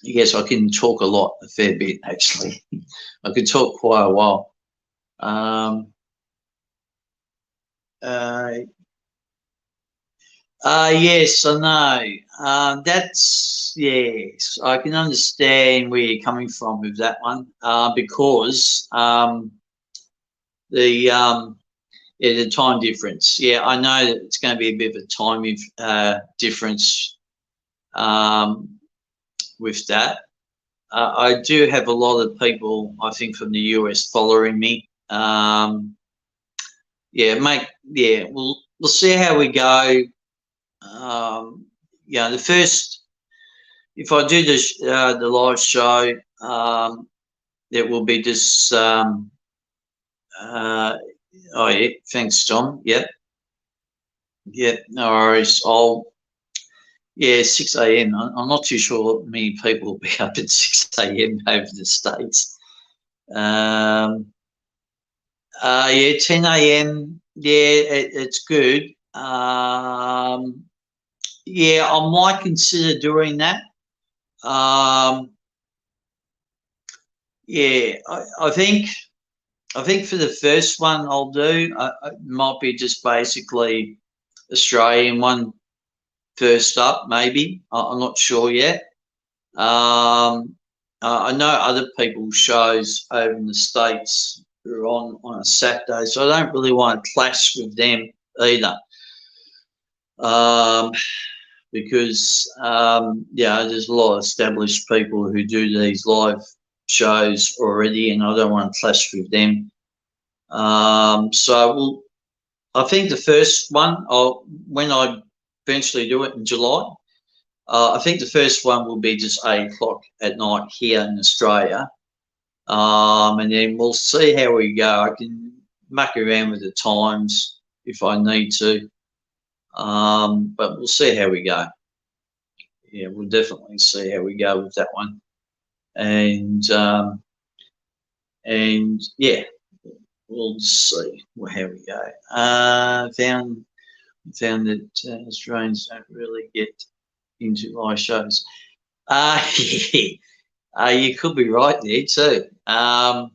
Yes, I can talk a fair bit, actually. I could talk quite a while. Yes, I know. Yes, I can understand where you're coming from with that one, because the time difference. Yeah, I know that it's going to be a bit of a time difference with that. I do have a lot of people, I think, from the US following me. We'll see how we go. The first, if I do this, the live show, it will be this. Oh yeah, thanks, Tom. Yep, no worries. Yeah, 6 a.m. I'm not too sure many people will be up at 6 a.m. over the States. Yeah, 10 a.m. Yeah, it's good. Yeah, I might consider doing that. Yeah, I think for the first one I'll do, it might be just basically Australian one first up, maybe. I'm not sure yet. I know other people's shows over in the States are on a Saturday, so I don't really want to clash with them either. Because yeah, there's a lot of established people who do these live shows already, and I don't want to clash with them. So I think the first one, when I eventually do it in July, I think the first one will be just 8 o'clock at night here in Australia. And then we'll see how we go. I can muck around with the times if I need to. But we'll see how we go. Yeah, we'll definitely see how we go with that one. And yeah, we'll see how we go. Found that Australians don't really get into live shows. Yeah, you could be right there too. I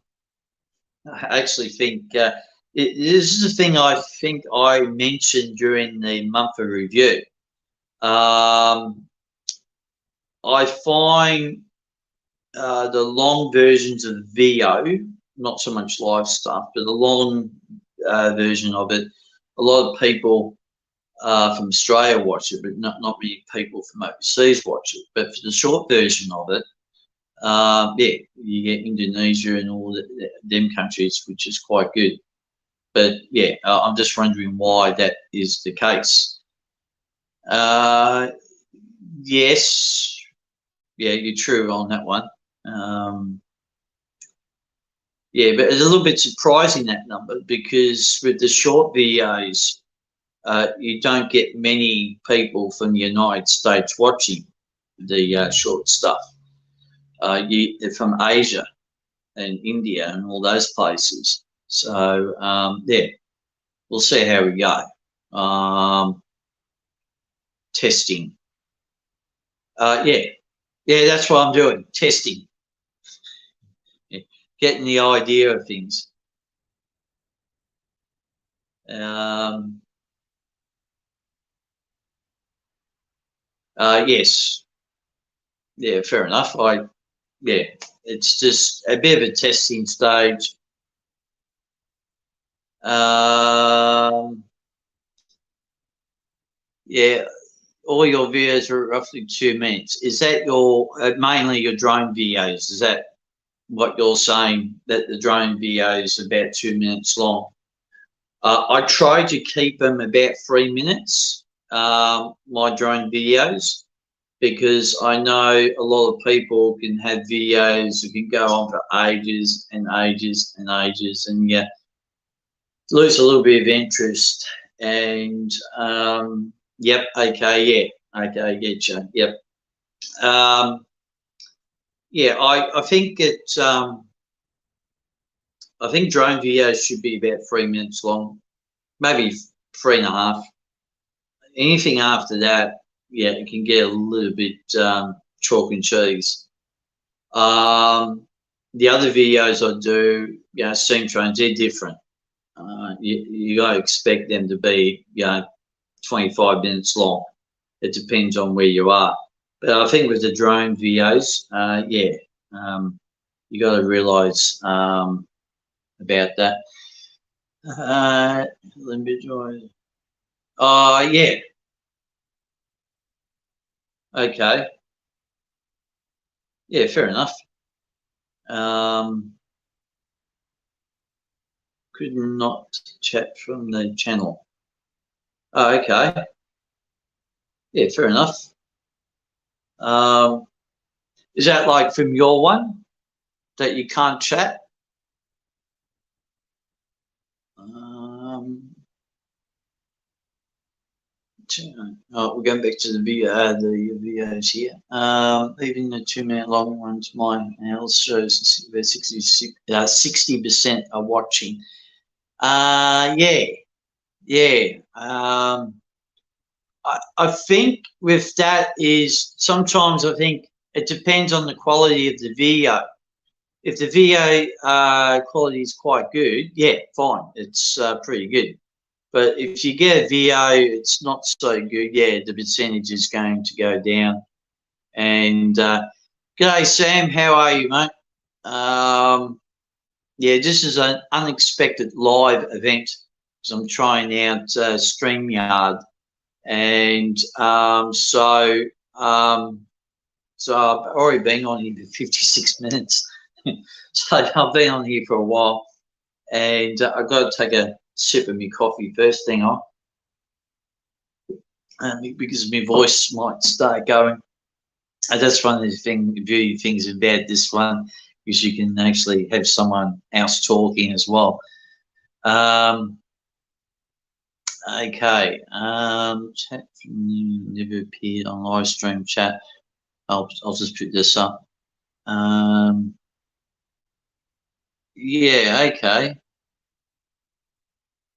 actually think this is the thing I think I mentioned during the monthly review. I find the long versions of video, not so much live stuff, but the long version of it, a lot of people from Australia watch it, but not many people from overseas watch it. But for the short version of it, yeah, you get Indonesia and all them countries, which is quite good. But yeah, I'm just wondering why that is the case. Yes, yeah, you're true on that one. Yeah, but it's a little bit surprising, that number, because with the short videos, you don't get many people from the United States watching the short stuff. They're from Asia and India and all those places. So yeah, we'll see how we go. Testing. Yeah, that's what I'm doing. Testing. Yeah. Getting the idea of things. Yes. Yeah, fair enough. Yeah, it's just a bit of a testing stage. Yeah, all your videos are roughly 2 minutes. Is that your mainly your drone videos? Is that what you're saying, that the drone video is about 2 minutes long? I try to keep them about 3 minutes, my drone videos, because I know a lot of people can have videos that can go on for ages and ages and ages, and yeah, lose a little bit of interest. And yep, okay, yeah, okay, get you. Yep. Yeah, I think I think drone videos should be about 3 minutes long, maybe 3.5. Anything after that, yeah, it can get a little bit chalk and cheese. The other videos I do, you know, steam trains, they're different. You got to expect them to be, you know, 25 minutes long. It depends on where you are. But I think with the drone videos, yeah, you got to realise about that. Yeah. Okay. Yeah, fair enough. Could not chat from the channel. Oh, okay. Yeah, fair enough. Is that like from your one that you can't chat? Oh, we're going back to the videos here. Even the 2-minute long ones, my analysis shows about 60% are watching. Yeah. I think with that is sometimes I think it depends on the quality of the video. If the video quality is quite good, yeah, fine, it's pretty good. But if you get a video, it's not so good, yeah, the percentage is going to go down. And g'day, Sam, how are you, mate? Yeah, this is an unexpected live event because I'm trying out StreamYard. And so I've already been on here for 56 minutes. So I've been on here for a while, and I've got to take a sip of my coffee first thing on, because my voice might start going. And that's one of the beauty things about this one, is you can actually have someone else talking as well. Okay, chat from you never appeared on live stream chat. I'll just put this up. Yeah, okay.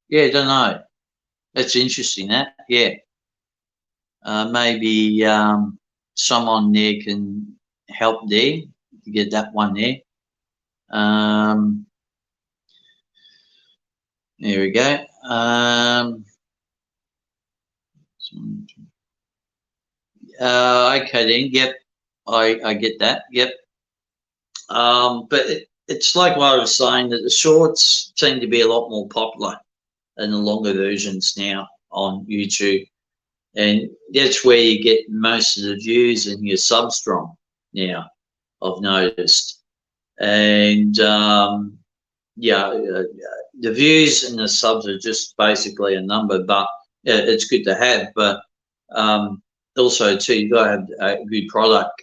Yeah, don't know. That's interesting, that. Yeah. Maybe someone there can help there to get that one there. There we go. Okay then, yep. I get that, yep. But it's like what I was saying, that the shorts seem to be a lot more popular than the longer versions now on YouTube. And that's where you get most of the views and your subs from now, I've noticed. And yeah, the views and the subs are just basically a number, but it's good to have. But also too, you've got to have a good product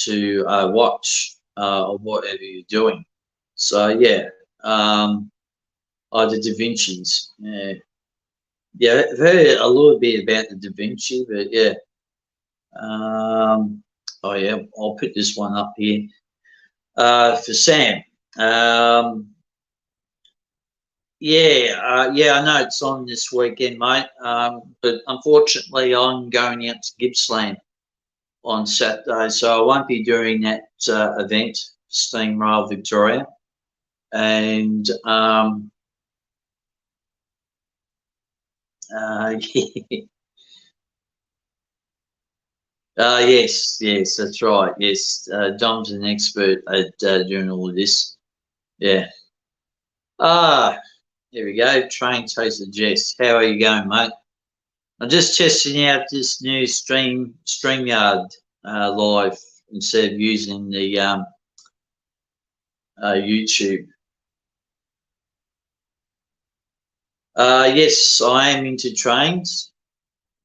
to watch or whatever you're doing. So yeah, the Da Vinci's. Yeah, I've heard a little bit about the Da Vinci, but yeah. Oh yeah, I'll put this one up here for Sam. Yeah, I know it's on this weekend, mate. But unfortunately, I'm going out to Gippsland on Saturday, so I won't be doing that event, Steamroll Victoria. And yes, that's right. Yes, Dom's an expert at doing all of this. Yeah. There we go. Train Taster Jess. How are you going, mate? I'm just testing out this new StreamYard live instead of using the YouTube. Yes, I am into trains.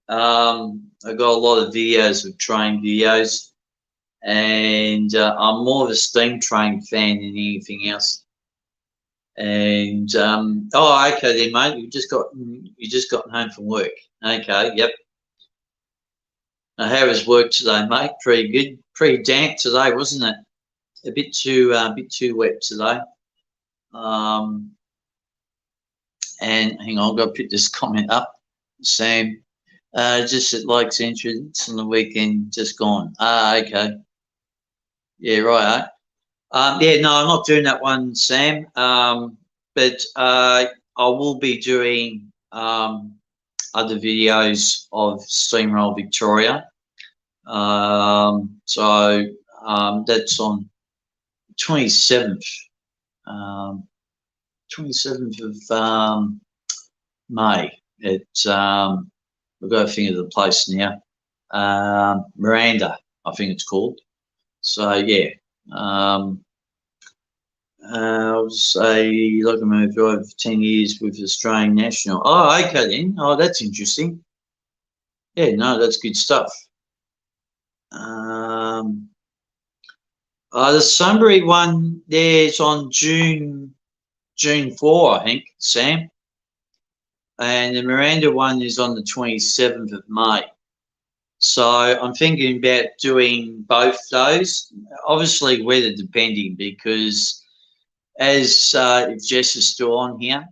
I've got a lot of videos of train videos, and I'm more of a steam train fan than anything else. And oh, okay then, mate. You just got home from work. Okay, yep. Now, how was work today, mate? Pretty good. Pretty damp today, wasn't it? A bit too wet today. And hang on, I've got to put this comment up. Sam, just at Lakes entrance on the weekend, just gone. Okay. Yeah, right. Yeah, no, I'm not doing that one, Sam. But I will be doing other videos of Steamroll Victoria. So that's on 27th. 27th of May at we've got to think of the place now. Miranda, I think it's called. So yeah. I was a locomotive driver for 10 years with Australian National. Oh, okay then. Oh, that's interesting. Yeah, no, that's good stuff. The Sunbury one there's on June 4, I think, Sam. and the Miranda one is on the 27th of May. So I'm thinking about doing both those, obviously weather depending, because as if Jess is still on here,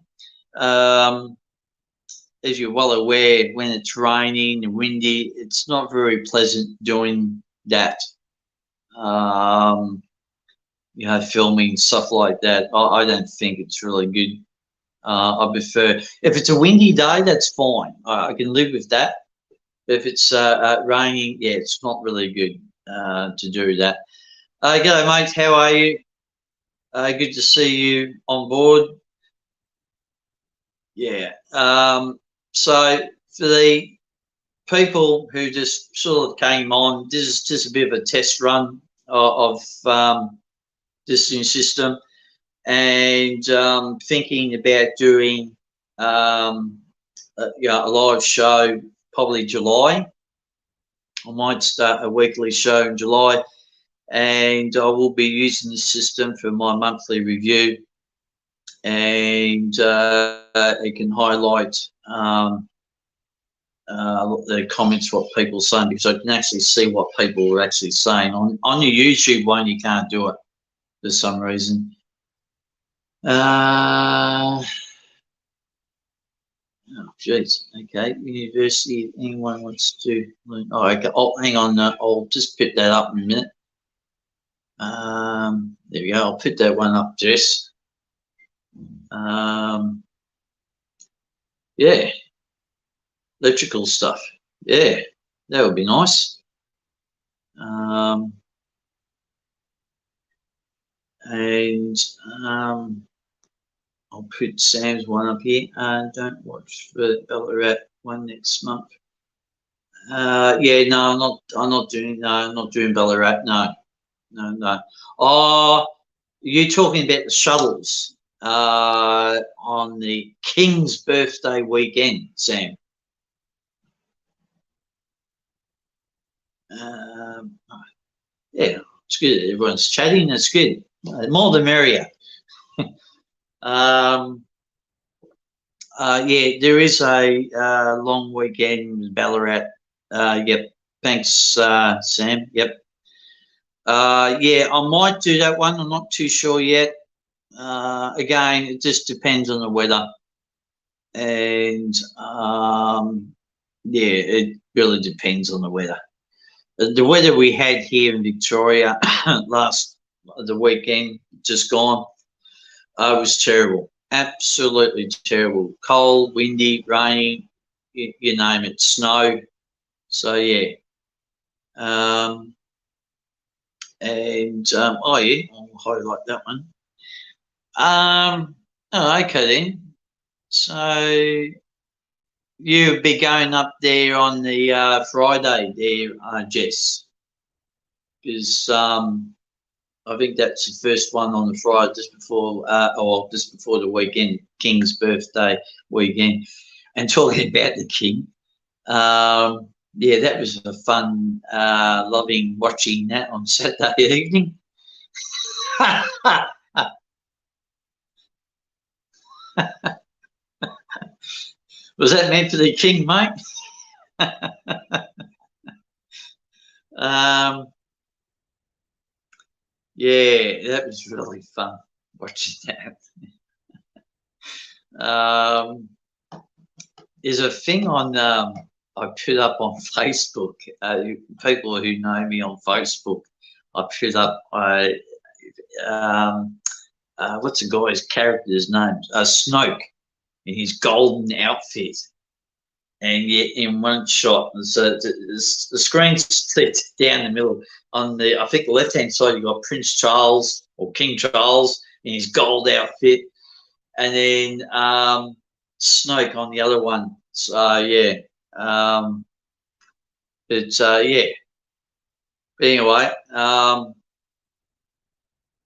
as you're well aware, when it's raining and windy, it's not very pleasant doing that. You know, filming stuff like that. I don't think it's really good. I prefer, if it's a windy day, that's fine. I can live with that. If it's raining, yeah, it's not really good to do that. G'day, mate. How are you? Good to see you on board. Yeah. So for the people who just sort of came on, this is just a bit of a test run of this new system, and thinking about doing you know, a live show probably July. I might start a weekly show in July, and I will be using this system for my monthly review, and it can highlight the comments, what people are saying, because I can actually see what people are actually saying. On your YouTube one, you can't do it for some reason. Oh, geez. Okay. University, anyone wants to learn? Oh, okay. Oh, hang on. I'll just put that up in a minute. There we go. I'll put that one up, Jess. Yeah. Electrical stuff. Yeah. That would be nice. I'll put Sam's one up here. Don't watch the Ballarat one next month. Yeah, no, I'm not doing Ballarat. No. Oh, you're talking about the shuttles on the King's birthday weekend, Sam. Yeah, it's good. Everyone's chatting. It's good. The more the merrier. Yeah, there is a long weekend in Ballarat. Yep. Thanks, Sam. Yep. Yeah, I might do that one. I'm not too sure yet. Again, it just depends on the weather. And yeah, it really depends on the weather. The weather we had here in Victoria the weekend just gone, was terrible. Absolutely terrible. Cold, windy, rainy, you name it, snow. So yeah. Oh yeah, I'll highlight that one. Oh, okay then. So you'll be going up there on the Friday there, Jess, because I think that's the first one on the Friday just before, or just before the weekend, King's birthday weekend. And talking about the King, yeah, that was a fun, loving watching that on Saturday evening. Was that meant for the King, mate? Yeah, that was really fun watching that. There's a thing on I put up on Facebook. People who know me on Facebook, I put up what's the guy's character's name? Snoke in his golden outfit, and yet in one shot, so the screen's split down the middle. On the, I think, the left-hand side, you've got Prince Charles or King Charles in his gold outfit, and then Snoke on the other one. So yeah, yeah. But anyway,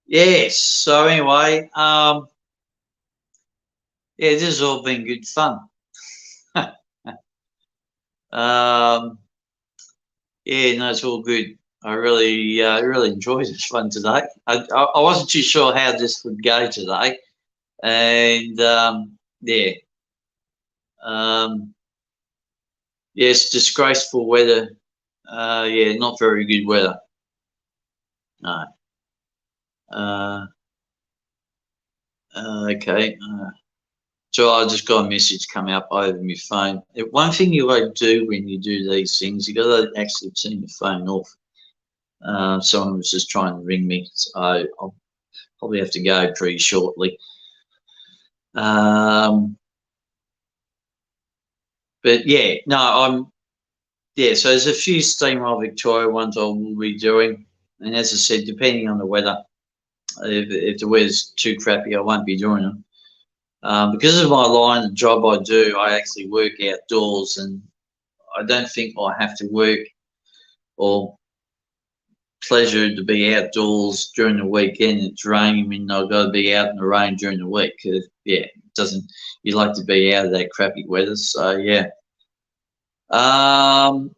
yes. So anyway, yeah, this has all been good fun. Yeah, no, it's all good. I really enjoyed this fun today. I wasn't too sure how this would go today, and yeah. Yes, disgraceful weather. Yeah, not very good weather. No. Okay. So I just got a message come up over my phone. One thing you got to do when you do these things, you got to actually turn your phone off. Someone was just trying to ring me, so I'll probably have to go pretty shortly. But yeah, no, so there's a few Steamroll Victoria ones I will be doing, and as I said, depending on the weather, if the weather's too crappy, I won't be doing them. Because of my line of job I do, I actually work outdoors, and I don't think I have to work or pleasure to be outdoors during the weekend. It's raining, and I've got to be out in the rain during the week. Yeah, it doesn't. You like to be out of that crappy weather, so yeah.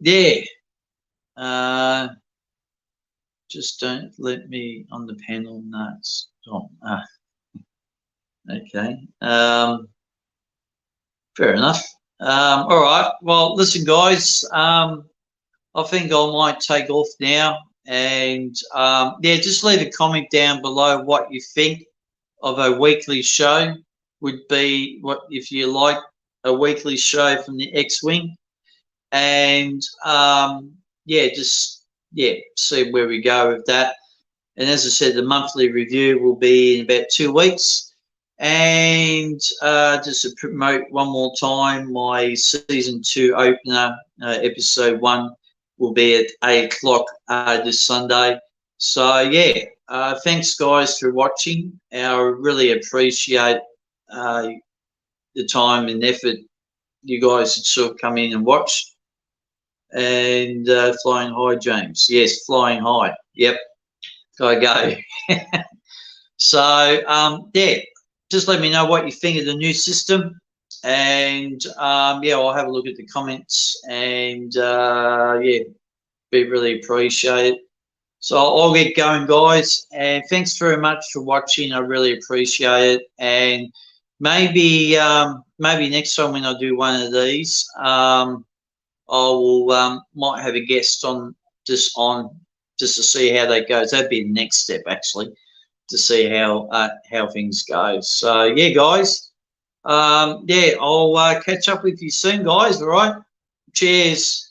Yeah. Just don't let me on the panel notes. Okay. Fair enough. All right. Well, listen, guys. I think I might take off now, and yeah, just leave a comment down below what you think of a weekly show. Would be what if you like a weekly show from the X-Wing, and yeah, just see where we go with that. And as I said, the monthly review will be in about 2 weeks. And just to promote one more time, my season 2 opener, episode 1, will be at 8 o'clock this Sunday. So yeah, thanks guys for watching. I really appreciate the time and effort you guys had sort of come in and watched. And flying high, James. Yes, flying high. Yep, gotta go. So yeah, just let me know what you think of the new system, and yeah, I'll have a look at the comments, and yeah, be really appreciated. So I'll get going, guys, and thanks very much for watching. I really appreciate it, and maybe maybe next time when I do one of these, I will might have a guest on just to see how that goes. That'd be the next step, actually, to see how things go. So yeah, guys, yeah, I'll catch up with you soon, guys. All right, cheers.